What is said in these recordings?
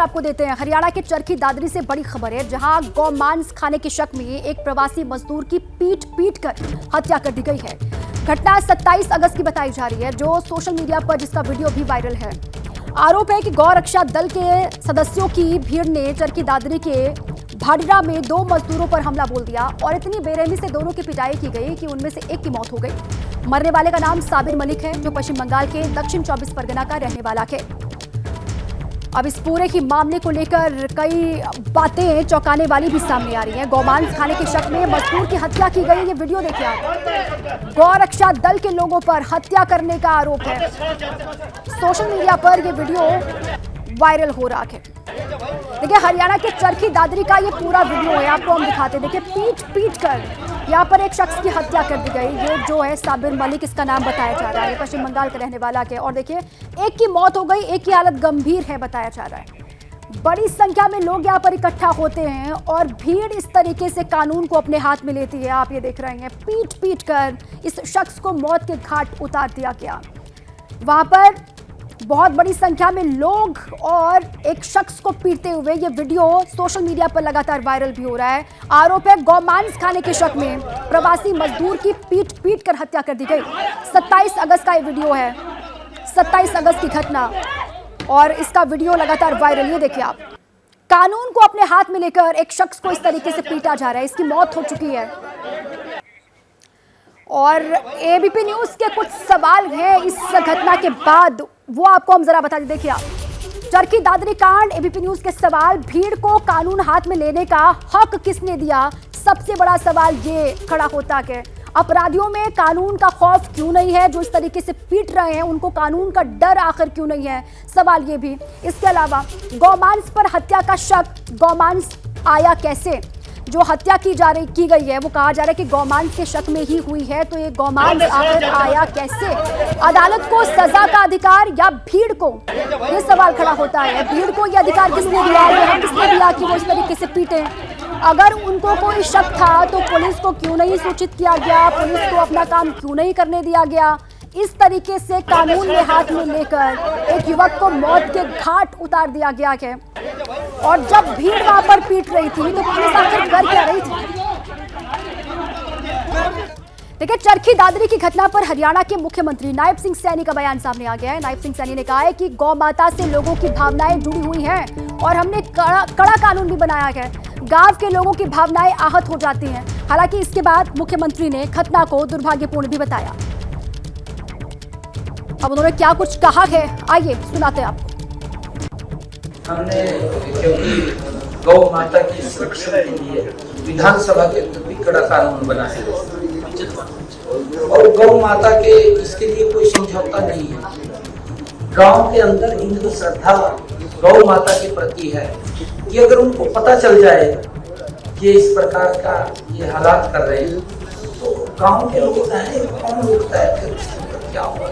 आपको देते हैं। हरियाणा के चरखी दादरी से बड़ी खबर है, जहां गौमांस खाने के शक में एक प्रवासी मजदूर की पीट कर हत्या कर दी गई है। घटना 27 अगस्त की बताई जा रही है, जो सोशल मीडिया पर जिसका वीडियो भी वायरल है। आरोप है कि गौ रक्षा दल के सदस्यों की भीड़ ने चरखी दादरी के भाडीरा में 2 मजदूरों पर हमला बोल दिया और इतनी बेरहमी से दोनों की पिटाई की गई कि उनमें से एक की मौत हो गई। मरने वाले का नाम साबिर मलिक है, जो पश्चिम बंगाल के दक्षिण 24 परगना का रहने वाला है। अब इस पूरे ही मामले को लेकर कई बातें चौंकाने वाली भी सामने आ रही हैं। गौमांस खाने के शक में मजदूर की हत्या की गई, ये वीडियो देखिए आप। गौ रक्षा दल के लोगों पर हत्या करने का आरोप है। सोशल मीडिया पर ये वीडियो वायरल हो रहा है। देखिए, हरियाणा के चरखी दादरी का ये पूरा वीडियो है, आपको हम दिखाते हैं। देखिए, पीट कर यहाँ पर एक शख्स की हत्या कर दी गई। ये जो है साबिर मलिक, इसका नाम बताया जा रहा है, पश्चिम बंगाल का रहने वाला है। और देखिए, एक की मौत हो गई, एक की हालत गंभीर है बताया जा रहा है। बड़ी संख्या में लोग यहाँ पर इकट्ठा होते हैं और भीड़ इस तरीके से कानून को अपने हाथ में लेती है। आप ये देख रहे हैं, पीट कर इस शख्स को मौत के घाट उतार दिया गया। वहां पर बहुत बड़ी संख्या में लोग और एक शख्स को पीटते हुए ये वीडियो सोशल मीडिया पर लगातार वायरल भी हो रहा है। आरोप है गौमांस खाने के शक में प्रवासी मजदूर की पीट कर हत्या कर दी गई। 27 अगस्त का ये वीडियो है, 27 अगस्त की घटना, और इसका वीडियो लगातार वायरल। ये देखिए आप, कानून को अपने हाथ में लेकर एक शख्स को इस तरीके से पीटा जा रहा है। इसकी मौत हो चुकी है और एबीपी न्यूज के कुछ सवाल हैं इस घटना के बाद, वो आपको हम जरा बता दें। देखिए आप, चरखी दादरी कांड, एबीपी न्यूज के सवाल, भीड़ को कानून हाथ में लेने का हक किसने दिया? सबसे बड़ा सवाल ये खड़ा होता है। अपराधियों में कानून का खौफ क्यों नहीं है? जो इस तरीके से पीट रहे हैं, उनको कानून का डर आखिर क्यों नहीं है? सवाल ये भी। इसके अलावा गौमांस पर हत्या का शक, गौमांस आया कैसे? जो हत्या की गई है, वो कहा जा रहा है कि गौमांस के शक में ही हुई है, तो ये गौमांस आखिर आया कैसे? अदालत को सजा का अधिकार या भीड़ को? ये सवाल खड़ा होता है। भीड़ को ये अधिकार किसने दिया? ये किसने दिया कि वो इस तरीके से पीटे? अगर उनको कोई शक था तो पुलिस को क्यों नहीं सूचित किया गया? पुलिस को अपना काम क्यों नहीं करने दिया गया? इस तरीके से कानून में हाथ में लेकर एक युवक को मौत के घाट उतार दिया गया है। और जब भीड़ वहां पर पीट रही थी तो पुलिस आखिर कर क्या रही थी? देखिए, चरखी दादरी की घटना पर हरियाणा के मुख्यमंत्री नायब सिंह सैनी का बयान सामने आ गया है। नायब सिंह सैनी ने कहा है कि गौ माता से लोगों की भावनाएं जुड़ी हुई हैं और हमने कड़ा कानून भी बनाया है। गांव के लोगों की भावनाएं आहत हो जाती हैं। हालांकि इसके बाद मुख्यमंत्री ने घटना को दुर्भाग्यपूर्ण भी बताया। अब उन्होंने क्या कुछ कहा है, आइए सुनाते हैं आपको। हमने, क्योंकि गौ माता की सुरक्षा के लिए विधानसभा के अंदर भी कड़ा कानून बना है और गौ माता के इसके लिए कोई समझौता नहीं है। गांव के अंदर इनकी श्रद्धा गौ माता के प्रति है कि अगर उनको पता चल जाए कि इस प्रकार का ये हालात कर रहे हैं, तो गांव के लोग कौन रुकता है, फिर क्या होगा?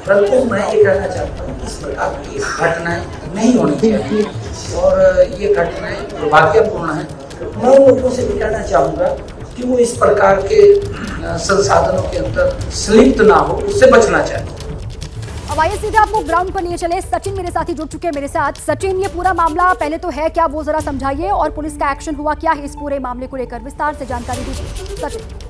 परंतु मैं ये कहना चाहता हूँ, इस प्रकार की घटनाएं नहीं होनी चाहिए और ये घटनाएं दुर्भाग्यपूर्ण है। मैं लोगों से भी कहना चाहूँगा कि वो इस प्रकार के संसाधनों के अंदर संलिप्त ना हो, उससे बचना चाहिए। अब आइए सीधे आपको ग्राउंड पर लिए चले। सचिन मेरे साथी जुड़ चुके हैं मेरे साथ। सचिन, ये पूरा मामला पहले तो है क्या, वो जरा समझाइए, और पुलिस का एक्शन हुआ क्या है इस पूरे मामले को लेकर? विस्तार से जानकारी दीजिए सचिन।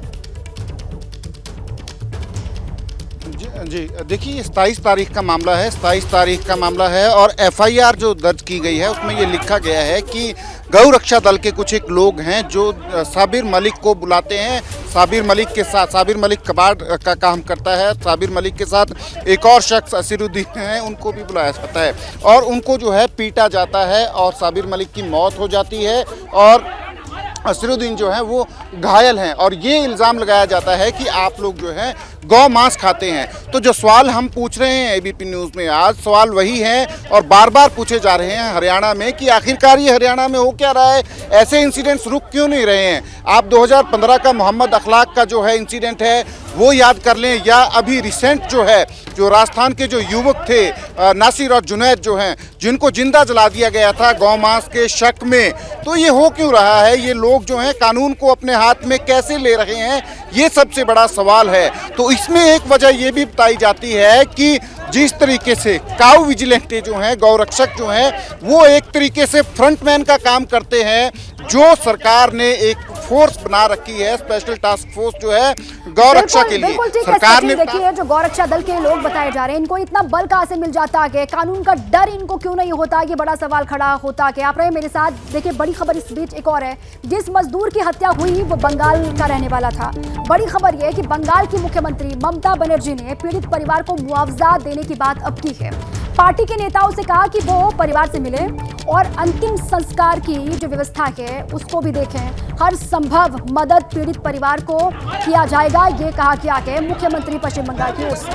जी देखिए, 27 तारीख का मामला है, 27 तारीख का मामला है और एफआईआर जो दर्ज की गई है उसमें ये लिखा गया है कि गौ रक्षा दल के कुछ एक लोग हैं जो साबिर मलिक को बुलाते हैं। साबिर मलिक के साथ, साबिर मलिक कबाड़ का काम करता है, साबिर मलिक के साथ एक और शख्स असीरुद्दीन है, उनको भी बुलाया जाता है और उनको जो है पीटा जाता है और साबिर मलिक की मौत हो जाती है और असीरुद्दीन जो है वो घायल हैं। और ये इल्ज़ाम लगाया जाता है कि आप लोग जो है गौ मांस खाते हैं। तो जो सवाल हम पूछ रहे हैं एबीपी न्यूज़ में आज, सवाल वही है और बार बार पूछे जा रहे हैं हरियाणा में कि आखिरकार ये हरियाणा में हो क्या रहा है, ऐसे इंसिडेंट्स रुक क्यों नहीं रहे हैं? आप 2015 का मोहम्मद अखलाक का जो है इंसिडेंट है वो याद कर लें, या अभी रिसेंट जो है जो राजस्थान के जो युवक थे नासिर और जुनैद जो हैं, जिनको जिंदा जला दिया गया था गौ मांस के शक में। तो ये हो क्यों रहा है? ये लोग जो हैं कानून को अपने हाथ में कैसे ले रहे हैं, ये सबसे बड़ा सवाल है। तो इसमें एक वजह ये भी बताई जाती है कि जिस तरीके से काऊ विजिलेंटे जो हैं, गौरक्षक जो हैं, वो एक तरीके से फ्रंटमैन का काम करते हैं। जो सरकार ने एक फोर्स बना रखी है, स्पेशल टास्क फोर्स जो है गौरक्षा के लिए, सरकार ने देखिए जो गौरक्षा दल के लोग बताए जा रहे हैं, इनको इतना बल कहां से मिल जाता है, कानून का डर इनको क्यों नहीं होता, ये बड़ा सवाल खड़ा होता है। आप रहे मेरे साथ, देखिए बड़ी खबर इस बीच एक और है। जिस मजदूर की हत्या हुई वो बंगाल का रहने वाला था। बड़ी खबर यह है कि बंगाल की मुख्यमंत्री ममता बनर्जी ने पीड़ित परिवार को मुआवजा देने की बात अब की है। पार्टी के नेताओं से कहा कि वो परिवार से मिले और अंतिम संस्कार की जो व्यवस्था है उसको भी देखें। हर संभव मदद पीड़ित परिवार को किया जाएगा, ये कहा गया है मुख्यमंत्री पश्चिम बंगाल की ओर से।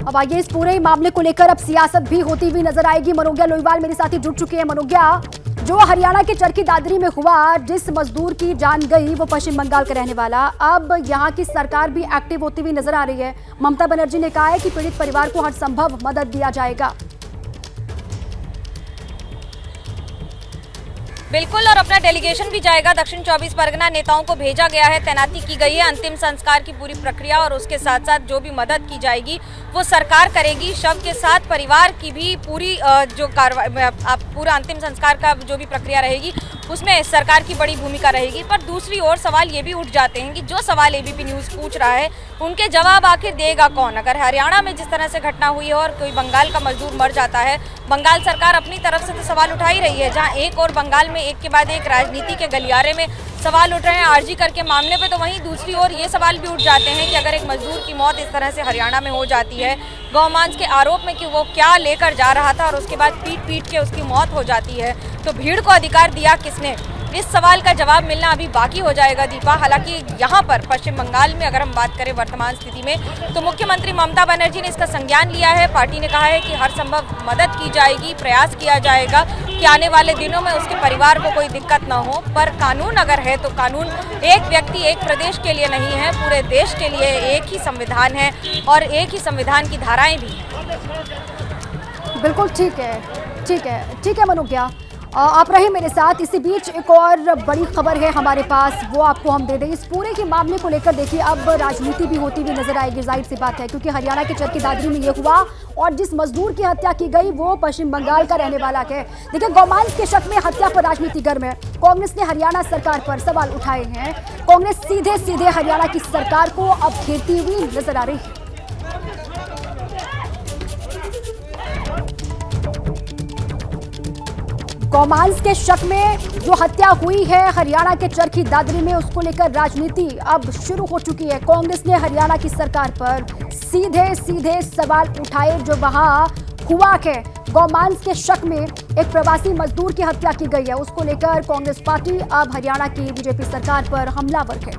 अब आइए इस पूरे मामले को लेकर अब सियासत भी होती हुई नजर आएगी। मनोज्ञा लोईवाल मेरे साथी जुड़ चुके हैं। मनोज्ञा, जो हरियाणा के चरखी दादरी में हुआ, जिस मजदूर की जान गई वो पश्चिम बंगाल का रहने वाला, अब यहाँ की सरकार भी एक्टिव होती हुई नजर आ रही है। ममता बनर्जी ने कहा है कि पीड़ित परिवार को हर संभव मदद दिया जाएगा। बिल्कुल, और अपना डेलीगेशन भी जाएगा। दक्षिण 24 परगना नेताओं को भेजा गया है, तैनाती की गई है। अंतिम संस्कार की पूरी प्रक्रिया और उसके साथ साथ जो भी मदद की जाएगी वो सरकार करेगी। शव के साथ परिवार की भी पूरी जो कार्रवाई, पूरा अंतिम संस्कार का जो भी प्रक्रिया रहेगी उसमें सरकार की बड़ी भूमिका रहेगी। पर दूसरी ओर सवाल ये भी उठ जाते हैं कि जो सवाल एबीपी न्यूज़ पूछ रहा है उनके जवाब आखिर देगा कौन। अगर हरियाणा में जिस तरह से घटना हुई है और कोई बंगाल का मजदूर मर जाता है, बंगाल सरकार अपनी तरफ से तो सवाल उठा ही रही है, जहाँ एक और बंगाल में एक के बाद एक राजनीति के गलियारे में सवाल उठ रहे हैं आरजी करके मामले पे, तो वहीं दूसरी ओर ये सवाल भी उठ जाते हैं कि अगर एक मजदूर की मौत इस तरह से हरियाणा में हो जाती है गौमांस के आरोप में कि वो क्या लेकर जा रहा था और उसके बाद पीट के उसकी मौत हो जाती है, तो भीड़ को अधिकार दिया किसने? इस सवाल का जवाब मिलना अभी बाकी हो जाएगा दीपा। हालांकि यहाँ पर पश्चिम बंगाल में अगर हम बात करें वर्तमान स्थिति में, तो मुख्यमंत्री ममता बनर्जी ने इसका संज्ञान लिया है। पार्टी ने कहा है कि हर संभव मदद की जाएगी, प्रयास किया जाएगा कि आने वाले दिनों में उसके परिवार को कोई दिक्कत ना हो। पर कानून अगर है तो कानून एक व्यक्ति एक प्रदेश के लिए नहीं है, पूरे देश के लिए एक ही संविधान है और एक ही संविधान की धाराएं भी। बिल्कुल ठीक है मनोज्ञा, आप रहे मेरे साथ। इसी बीच एक और बड़ी खबर है हमारे पास, वो आपको हम दे दें। इस पूरे के मामले को लेकर देखिए अब राजनीति भी होती हुई नजर आएगी, जाहिर सी बात है, क्योंकि हरियाणा के चरखी दादरी में ये हुआ और जिस मजदूर की हत्या की गई वो पश्चिम बंगाल का रहने वाला है। देखिए गौमांस के शक में हत्या पर राजनीति गर्म है। कांग्रेस ने हरियाणा सरकार पर सवाल उठाए हैं। कांग्रेस सीधे हरियाणा की सरकार को अब घेरती हुई नजर आ रही है। गौमांस के शक में जो हत्या हुई है हरियाणा के चरखी दादरी में, उसको लेकर राजनीति अब शुरू हो चुकी है। कांग्रेस ने हरियाणा की सरकार पर सीधे सवाल उठाए। जो वहां हुआ है, गौमांस के शक में एक प्रवासी मजदूर की हत्या की गई है, उसको लेकर कांग्रेस पार्टी अब हरियाणा की बीजेपी सरकार पर हमलावर है।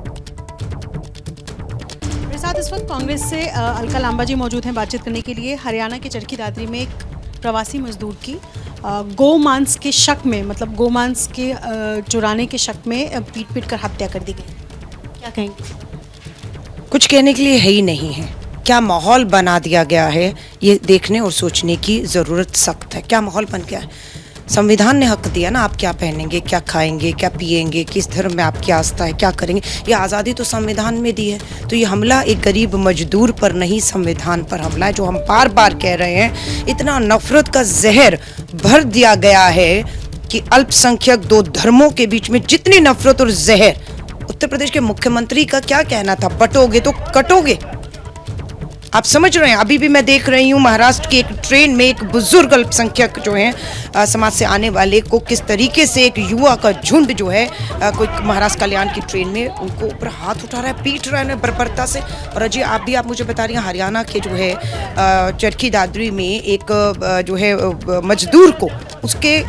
मेरे साथ इस वक्त कांग्रेस से अलका लांबा जी मौजूद हैं बातचीत करने के लिए। हरियाणा के चरखी दादरी में एक प्रवासी मजदूर की गोमांस के शक में, मतलब गोमांस के चुराने के शक में पीट कर हत्या कर दी गई, क्या कहेंगे? कुछ कहने के लिए है ही नहीं है। क्या माहौल बना दिया गया है, ये देखने और सोचने की ज़रूरत सख्त है। क्या माहौल बन गया है? संविधान ने हक दिया ना, आप क्या पहनेंगे, क्या खाएंगे, क्या पिएंगे, किस धर्म में आपकी आस्था है, क्या करेंगे, ये आज़ादी तो संविधान में दी है। तो ये हमला एक गरीब मजदूर पर नहीं, संविधान पर हमला है, जो हम बार बार कह रहे हैं। इतना नफरत का जहर भर दिया गया है कि अल्पसंख्यक दो धर्मों के बीच में जितनी नफरत और जहर, उत्तर प्रदेश के मुख्यमंत्री का क्या कहना था, बटोगे तो कटोगे। आप समझ रहे हैं, अभी भी मैं देख रही हूँ महाराष्ट्र की एक ट्रेन में एक बुजुर्ग अल्पसंख्यक जो है समाज से आने वाले को किस तरीके से एक युवा का झुंड जो है कोई महाराष्ट्र कल्याण की ट्रेन में उनको ऊपर हाथ उठा रहा है, पीट रहा है बर्बरता से। और अजय आप मुझे बता रही हैं हरियाणा के जो है चरखी दादरी में एक जो है मजदूर को उसके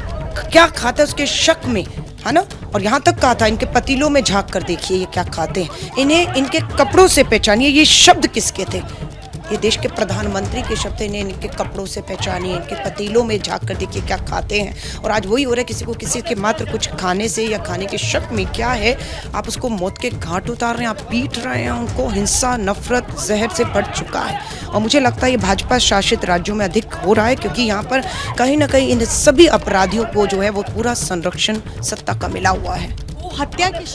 क्या खाता है उसके शक में, है ना, और यहाँ तक कहा था इनके पतीलों में झाँक कर देखिए ये क्या खाते हैं, इन्हें इनके कपड़ों से पहचानिए। ये शब्द किसके थे? ये देश के प्रधानमंत्री के शब्द हैं। इन्हें इनके कपड़ों से पहचानिए, इनके पतीलों में झाँक कर देखिए क्या खाते हैं। और आज वही हो रहा है, किसी को किसी के मात्र कुछ खाने से या खाने के शक में क्या है आप उसको मौत के घाट उतार रहे हैं, आप पीट रहे हैं उनको। हिंसा नफरत जहर से बढ़ चुका है और मुझे लगता है ये भाजपा शासित राज्यों में अधिक हो रहा है, क्योंकि यहाँ पर कहीं ना कहीं इन सभी अपराधियों को जो है वो पूरा संरक्षण सत्ता का मिला हुआ है। वो हत्या की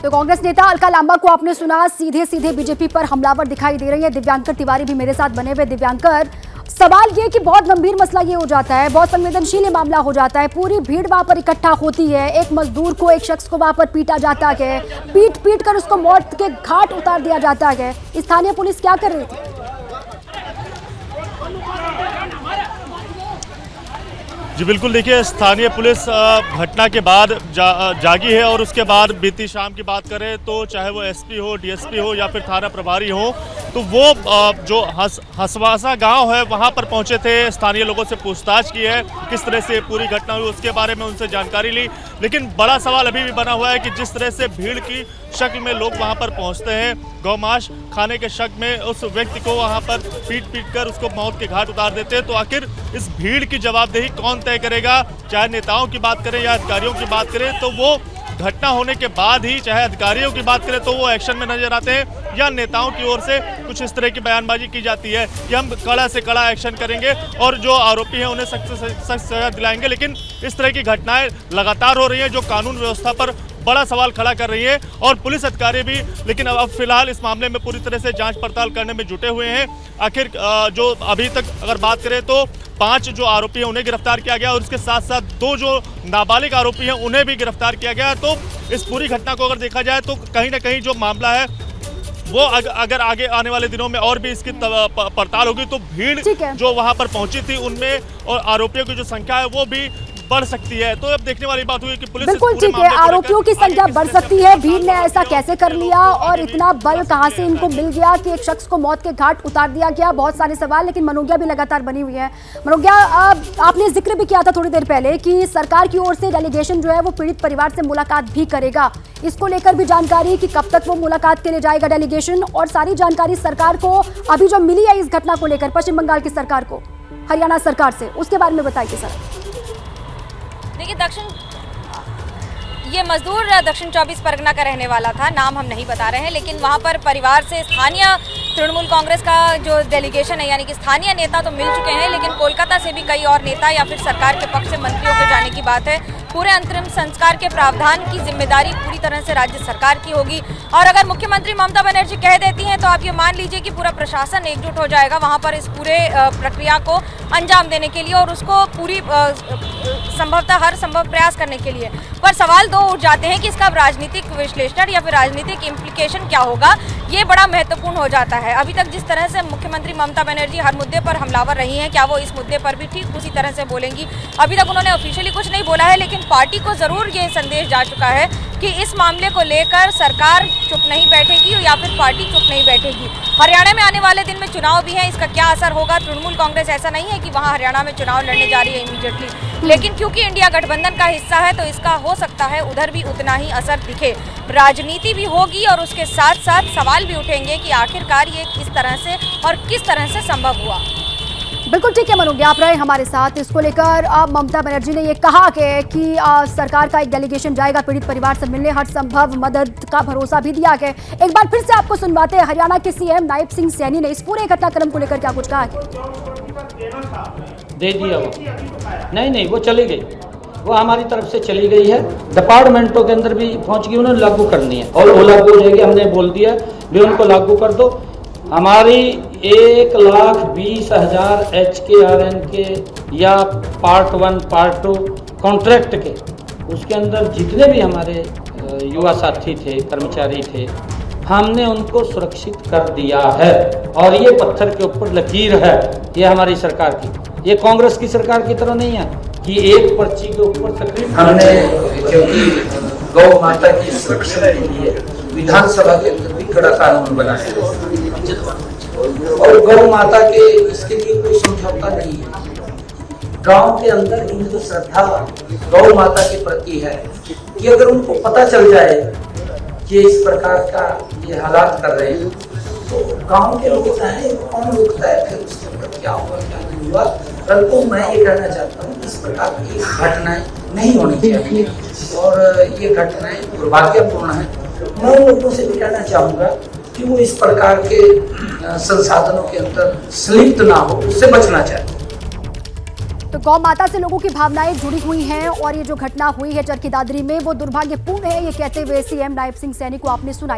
तो कांग्रेस नेता अलका लांबा को आपने सुना, सीधे सीधे बीजेपी पर हमलावर दिखाई दे रही है। दिव्यांकर तिवारी भी मेरे साथ बने हुए। दिव्यांकर, सवाल ये कि बहुत गंभीर मसला ये हो जाता है, बहुत संवेदनशील मामला हो जाता है, पूरी भीड़ वहां पर इकट्ठा होती है, एक मजदूर को, एक शख्स को वहां पर पीटा जाता है, पीट कर उसको मौत के घाट उतार दिया जाता है। स्थानीय पुलिस क्या कर रही थी? जी बिल्कुल, देखिए स्थानीय पुलिस घटना के बाद जागी है और उसके बाद बीती शाम की बात करें तो चाहे वो एसपी हो, डीएसपी हो या फिर थाना प्रभारी हो, तो वो जो हसवासा गांव है वहां पर पहुंचे थे। स्थानीय लोगों से पूछताछ की है किस तरह से पूरी घटना हुई, उसके बारे में उनसे जानकारी ली। लेकिन बड़ा सवाल अभी भी बना हुआ है कि जिस तरह से भीड़ की शक्ल में लोग वहां पर पहुंचते हैं, गौमांस खाने के शक में उस व्यक्ति को वहां पर पीट कर उसको मौत के घाट उतार देते हैं, तो आखिर इस भीड़ की जवाबदेही कौन तय करेगा? चाहे नेताओं की बात करें या अधिकारियों की बात करें, तो वो घटना होने के बाद ही, चाहे अधिकारियों की बात करें तो वो एक्शन में नजर आते हैं, या नेताओं की ओर से कुछ इस तरह की बयानबाजी की जाती है कि हम कड़ा से कड़ा एक्शन करेंगे और जो आरोपी हैं उन्हें सख्त से सख्त सजा दिलाएंगे। लेकिन इस तरह की घटनाएं लगातार हो रही हैं जो कानून व्यवस्था पर बड़ा सवाल खड़ा कर रही है और पुलिस अधिकारी भी। लेकिन अब फिलहाल इस मामले में पूरी तरह से जांच पड़ताल करने में जुटे हुए हैं। आखिर जो अभी तक अगर बात करें तो 5 जो आरोपी हैं उन्हें गिरफ्तार किया गया और उसके साथ साथ 2 जो नाबालिग आरोपी हैं उन्हें भी गिरफ्तार किया गया। तो इस पूरी घटना को अगर देखा जाए तो कहीं ना कहीं जो मामला है वो अगर आगे आने वाले दिनों में और भी इसकी पड़ताल होगी तो भीड़ जो वहां पर पहुंची थी उनमें और आरोपियों की जो संख्या है वो भी बढ़ सकती है। तो अब देखने वाली बात हुई कि पुलिस बिल्कुल ठीक है, आरोपियों की संख्या बढ़ सकती है। भीड़ ने ऐसा कैसे कर लिया और इतना बल कहां से इनको मिल गया कि एक शख्स को मौत के घाट उतार दिया गया? बहुत सारे सवाल, लेकिन मनोज्ञा भी लगातार बनी हुई है। मनोज्ञा, आपने जिक्र भी किया था थोड़ी देर पहले कि सरकार की ओर से डेलीगेशन जो है वो पीड़ित परिवार से मुलाकात भी करेगा। इसको लेकर भी जानकारी कि कब तक वो मुलाकात के लिए जाएगा डेलीगेशन, और सारी जानकारी सरकार को अभी जो मिली है इस घटना को लेकर, पश्चिम बंगाल की सरकार को हरियाणा सरकार से, उसके बारे में बताइए सर। देखिए, ये मजदूर दक्षिण 24 परगना का रहने वाला था, नाम हम नहीं बता रहे हैं, लेकिन वहां पर परिवार से स्थानीय तृणमूल कांग्रेस का जो डेलीगेशन है यानी कि स्थानीय नेता तो मिल चुके हैं, लेकिन कोलकाता से भी कई और नेता या फिर सरकार के पक्ष से मंत्रियों के जाने की बात है। पूरे अंतरिम संस्कार के प्रावधान की जिम्मेदारी पूरी तरह से राज्य सरकार की होगी और अगर मुख्यमंत्री ममता बनर्जी कह देती हैं तो आप ये मान लीजिए कि पूरा प्रशासन एकजुट हो जाएगा वहां पर इस पूरे प्रक्रिया को अंजाम देने के लिए और उसको पूरी संभवतः हर संभव प्रयास करने के लिए। पर सवाल 2 उठ जाते हैं कि इसका राजनीतिक विश्लेषण या फिर राजनीतिक इम्प्लीकेशन क्या होगा, ये बड़ा महत्वपूर्ण हो जाता है। अभी तक जिस तरह से मुख्यमंत्री ममता बनर्जी हर मुद्दे पर हमलावर रही हैं, क्या वो इस मुद्दे पर भी ठीक उसी तरह से बोलेंगी? अभी तक उन्होंने ऑफिशियली कुछ नहीं बोला है, लेकिन पार्टी को जरूर ये संदेश जा चुका है कि इस मामले को लेकर सरकार चुप नहीं बैठेगी या फिर पार्टी चुप नहीं बैठेगी। हरियाणा में आने वाले दिन में चुनाव भी है, इसका क्या असर होगा? तृणमूल कांग्रेस ऐसा नहीं है कि वहां हरियाणा में चुनाव लड़ने जा रही है इमीडिएटली, लेकिन क्योंकि इंडिया गठबंधन का हिस्सा है तो इसका हो सकता है उधर भी उतना ही असर दिखे। राजनीति भी होगी और उसके साथ साथ सवाल भी उठेंगे कि आखिरकार ये किस तरह से और किस तरह से संभव हुआ। बिल्कुल ठीक है मनोज्ञा, आप रहे हमारे साथ। इसको लेकर ममता बनर्जी ने ये कहा कि सरकार का एक डेलीगेशन जाएगा पीड़ित परिवार से मिलने, हर संभव मदद का भरोसा भी दिया गया। एक बार फिर से आपको सुनवाते हैं हरियाणा के सीएम नायब सिंह सैनी ने इस पूरे घटनाक्रम को लेकर क्या कुछ कहा। दे दिया वो नहीं वो चली गई, वो हमारी तरफ से चली गई है, डिपार्टमेंटों के अंदर भी पहुंच गई, उन्होंने लागू करनी है और वो लागू हो जाएगी। हमने बोल दिया भी उनको लागू कर दो। हमारी 1,20,000 HKRN के या पार्ट 1 पार्ट 2 कॉन्ट्रैक्ट के उसके अंदर जितने भी हमारे युवा साथी थे, कर्मचारी थे, हमने उनको सुरक्षित कर दिया है और ये पत्थर के ऊपर लकीर है। ये हमारी सरकार की, ये कांग्रेस की सरकार की तरह नहीं है कि एक पर्ची के ऊपर तकलीफ। हमने क्योंकि गौ माता की सुरक्षा के लिए विधानसभा के अंदर भी कड़ा कानून बनाया और गौ माता के इसके लिए कोई समझौता नहीं है। गांव के अंदर हिंदू श्रद्धा गौ माता के प्रति है कि अगर उनको पता चल जाए कि इस प्रकार का ये हालात कर रहे हैं तो गांव के लोग चाहे कौन रुकता है, फिर उसके ऊपर क्या हुआ क्या नहीं हुआ। परंतु मैं ये कहना चाहता हूँ इस प्रकार की घटनाएं नहीं होनी चाहिए और ये घटनाएं दुर्भाग्यपूर्ण है। मैं लोगों से भी कहना चाहूँगा कि वो इस प्रकार के संसाधनों के अंदर संलिप्त ना हो, उससे बचना चाहिए। तो गौ माता से लोगों की भावनाएं जुड़ी हुई हैं और ये जो घटना हुई है चरखी दादरी में वो दुर्भाग्यपूर्ण है, ये कहते हुए सीएम नायब सिंह सैनी को आपने सुनाई